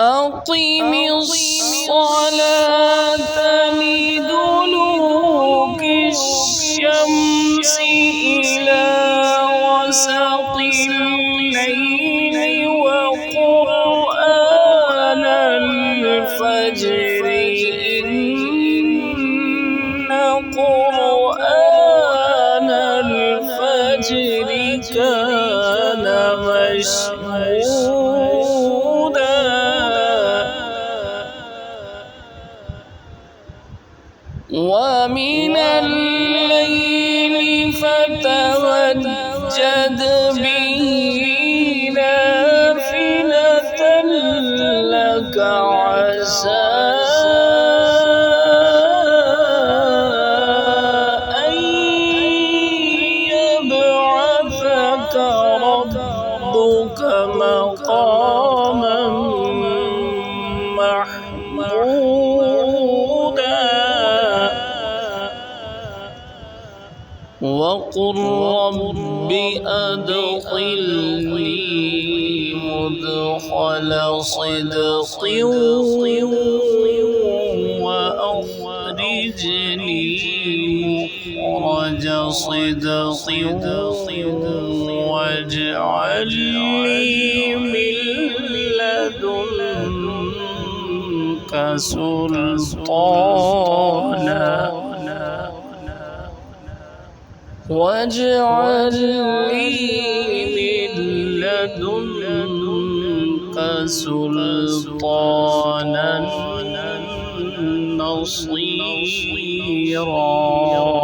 أقم الصلاة لدلوك الشمس إلى غسق الليل وقرآن الفجر إن قرآن الفجر كان مشهودا ومن الليل فتهجد به نافلة لك عسى أن يبعثك ربك مقاما محمودا وقل رب أدخلني مدخل صدق وأخرجني مخرج صدق واجعل لي من لدنك سلطانا واجعل لي من لدنك سلطانا نصيرا